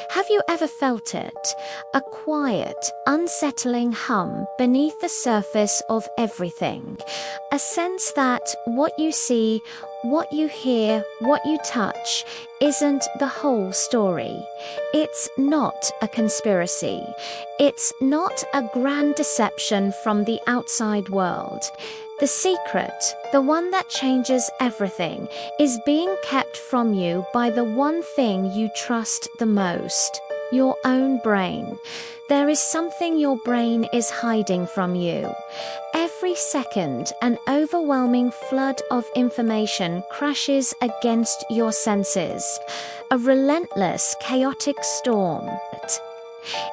Have you ever felt it? A quiet, unsettling hum beneath the surface of everything. A sense that what you see, what you hear, what you touch isn't the whole story. It's not a conspiracy. It's not a grand deception from the outside world. The secret, the one that changes everything, is being kept from you by the one thing you trust the most, your own brain. There is something your brain is hiding from you. Every second, an overwhelming flood of information crashes against your senses. A relentless, chaotic storm.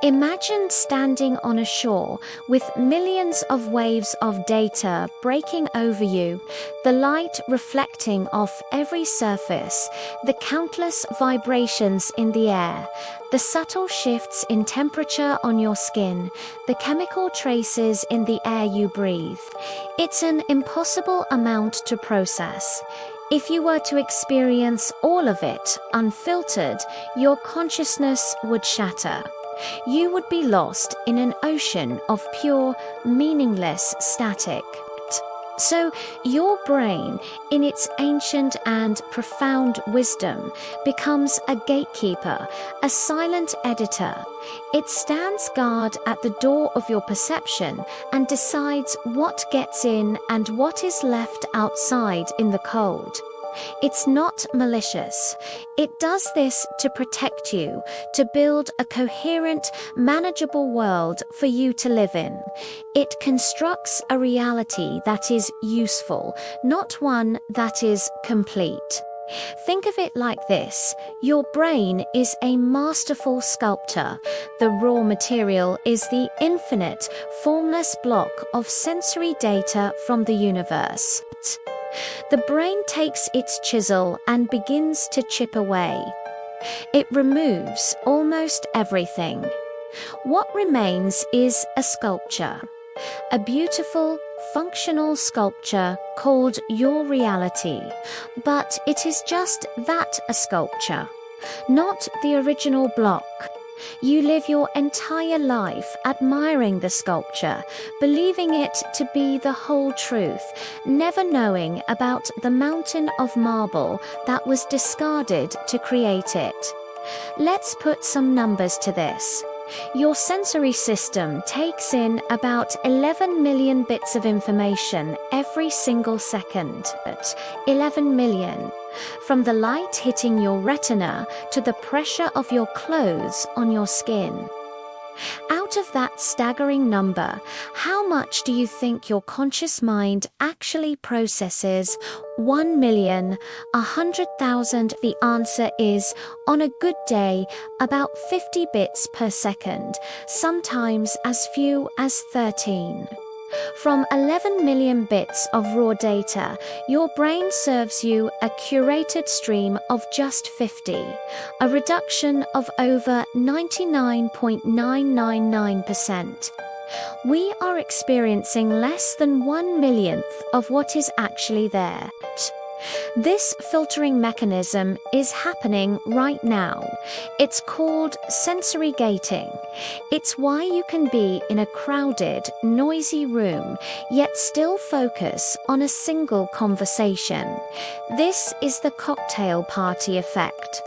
Imagine standing on a shore with millions of waves of data breaking over you, the light reflecting off every surface, the countless vibrations in the air, the subtle shifts in temperature on your skin, the chemical traces in the air you breathe. It's an impossible amount to process. If you were to experience all of it unfiltered, your consciousness would shatter. You would be lost in an ocean of pure, meaningless static. So your brain, in its ancient and profound wisdom, becomes a gatekeeper, a silent editor. It stands guard at the door of your perception and decides what gets in and what is left outside in the cold. It's not malicious. It does this to protect you, to build a coherent, manageable world for you to live in. It constructs a reality that is useful, not one that is complete. Think of it like this. Your brain is a masterful sculptor. The raw material is the infinite, formless block of sensory data from the universe. The brain takes its chisel and begins to chip away. It removes almost everything. What remains is a sculpture, a beautiful, functional sculpture called your reality. But it is just that, a sculpture, not the original block. You live your entire life admiring the sculpture, believing it to be the whole truth, never knowing about the mountain of marble that was discarded to create it. Let's put some numbers to this. Your sensory system takes in about 11 million bits of information every single second. 11 million. From the light hitting your retina to the pressure of your clothes on your skin. Out of that staggering number, how much do you think your conscious mind actually processes? 1,100,000. The answer is, on a good day, about 50 bits per second, sometimes as few as 13. From 11 million bits of raw data, your brain serves you a curated stream of just 50, a reduction of over 99.999%. We are experiencing less than 1/1,000,000th of what is actually there. This filtering mechanism is happening right now. It's called sensory gating. It's why you can be in a crowded, noisy room, yet still focus on a single conversation. This is the cocktail party effect.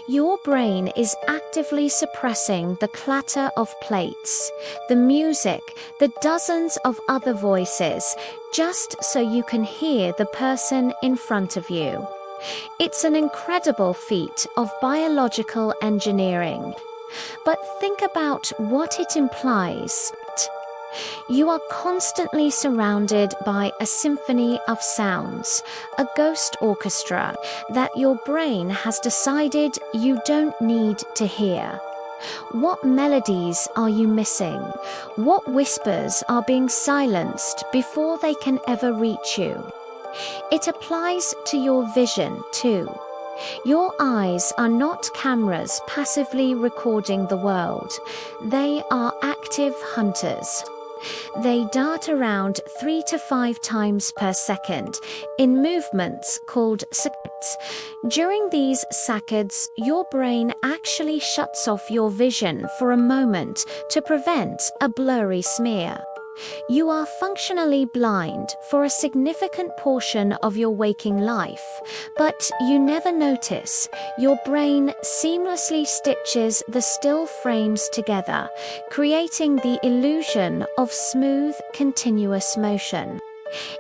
Your brain is actively suppressing the clatter of plates, the music, the dozens of other voices, just so you can hear the person in front of you. It's an incredible feat of biological engineering. But think about what it implies. You are constantly surrounded by a symphony of sounds, a ghost orchestra that your brain has decided you don't need to hear. What melodies are you missing? What whispers are being silenced before they can ever reach you? It applies to your vision too. Your eyes are not cameras passively recording the world. They are active hunters. They dart around 3 to 5 times per second in movements called saccades. During these saccades, your brain actually shuts off your vision for a moment to prevent a blurry smear. You are functionally blind for a significant portion of your waking life, but you never notice. Your brain seamlessly stitches the still frames together, creating the illusion of smooth, continuous motion.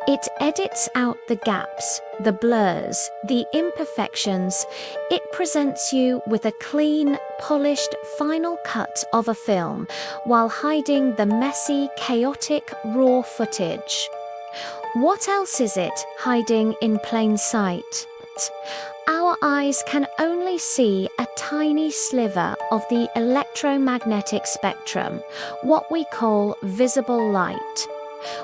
It edits out the gaps, the blurs, the imperfections. It presents you with a clean, polished final cut of a film, while hiding the messy, chaotic, raw footage. What else is it hiding in plain sight? Our eyes can only see a tiny sliver of the electromagnetic spectrum, what we call visible light.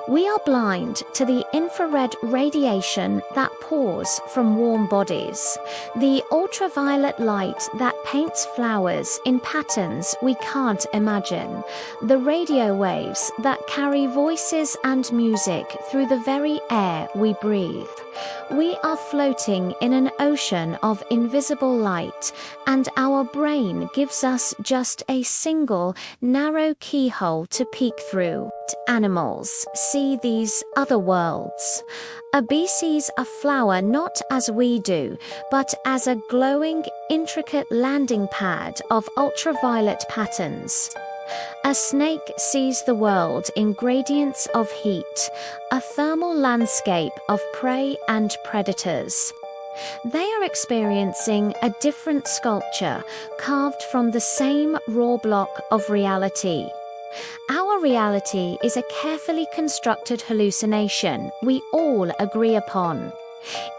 We are blind to the infrared radiation that pours from warm bodies, the ultraviolet light that paints flowers in patterns we can't imagine, the radio waves that carry voices and music through the very air we breathe. We are floating in an ocean of invisible light, and our brain gives us just a single, narrow keyhole to peek through. Animals see these other worlds. A bee sees a flower not as we do, but as a glowing, intricate landing pad of ultraviolet patterns. A snake sees the world in gradients of heat, a thermal landscape of prey and predators. They are experiencing a different sculpture carved from the same raw block of reality. Our reality is a carefully constructed hallucination we all agree upon.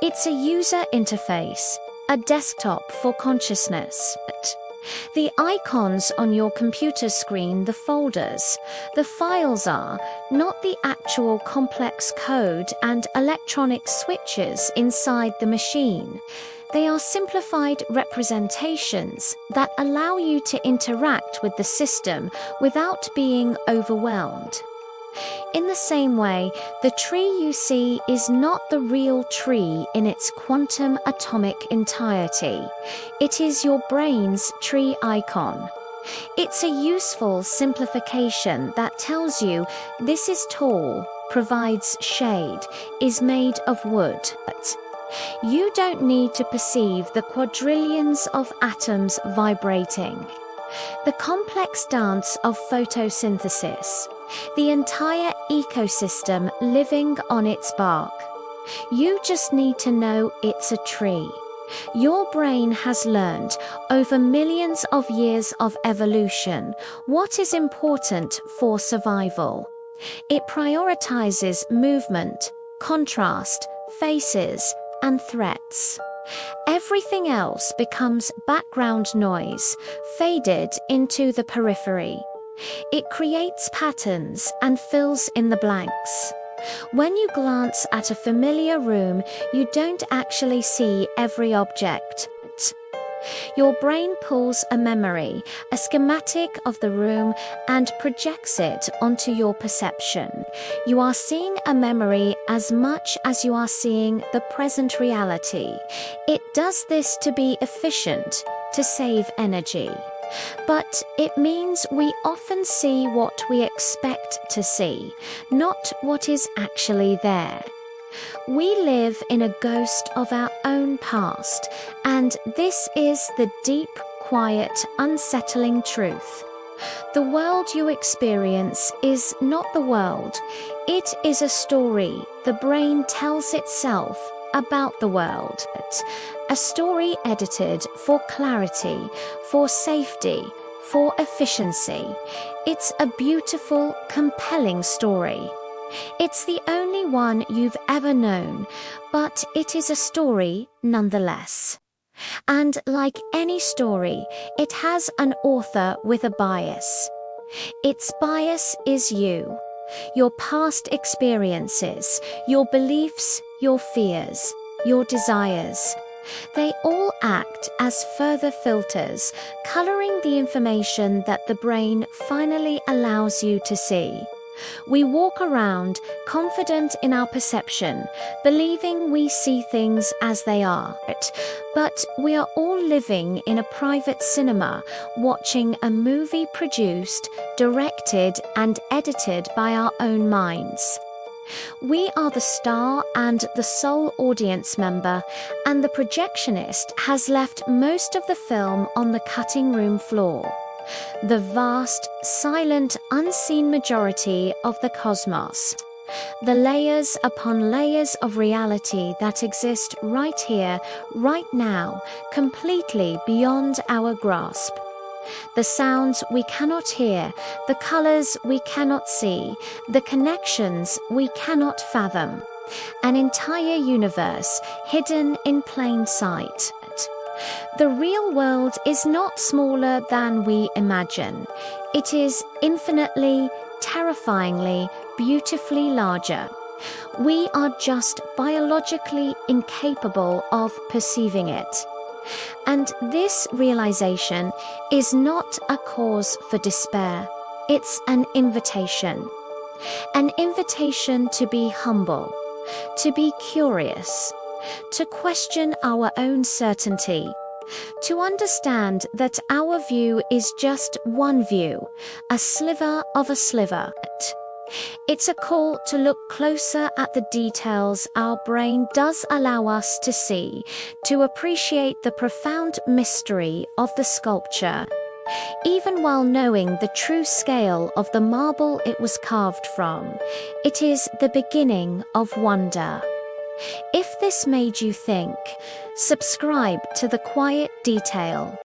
It's a user interface, a desktop for consciousness. The icons on your computer screen, the folders, the files are not the actual complex code and electronic switches inside the machine. They are simplified representations that allow you to interact with the system without being overwhelmed. In the same way, the tree you see is not the real tree in its quantum atomic entirety. It is your brain's tree icon. It's a useful simplification that tells you this is tall, provides shade, is made of wood. You don't need to perceive the quadrillions of atoms vibrating. The complex dance of photosynthesis, the entire ecosystem living on its bark. You just need to know it's a tree. Your brain has learned, over millions of years of evolution, what is important for survival. It prioritizes movement, contrast, faces, and threats. Everything else becomes background noise, faded into the periphery. It creates patterns and fills in the blanks. When you glance at a familiar room, you don't actually see every object. Your brain pulls a memory, a schematic of the room, and projects it onto your perception. You are seeing a memory as much as you are seeing the present reality. It does this to be efficient, to save energy. But it means we often see what we expect to see, not what is actually there. We live in a ghost of our own past, and this is the deep, quiet, unsettling truth. The world you experience is not the world. It is a story the brain tells itself about the world. A story edited for clarity, for safety, for efficiency. It's a beautiful, compelling story. It's the only one you've ever known, but it is a story nonetheless. And like any story, it has an author with a bias. Its bias is you, your past experiences, your beliefs, your fears, your desires. They all act as further filters, coloring the information that the brain finally allows you to see. We walk around, confident in our perception, believing we see things as they are. But we are all living in a private cinema, watching a movie produced, directed, and edited by our own minds. We are the star and the sole audience member, and the projectionist has left most of the film on the cutting room floor. The vast, silent, unseen majority of the cosmos. The layers upon layers of reality that exist right here, right now, completely beyond our grasp. The sounds we cannot hear, the colors we cannot see, the connections we cannot fathom. An entire universe hidden in plain sight. The real world is not smaller than we imagine. It is infinitely, terrifyingly, beautifully larger. We are just biologically incapable of perceiving it. And this realization is not a cause for despair. It's an invitation. An invitation to be humble, to be curious, to question our own certainty, to understand that our view is just one view, a sliver of a sliver. It's a call to look closer at the details our brain does allow us to see, to appreciate the profound mystery of the sculpture, even while knowing the true scale of the marble it was carved from. It is the beginning of wonder. If this made you think, subscribe to The Quiet Detail.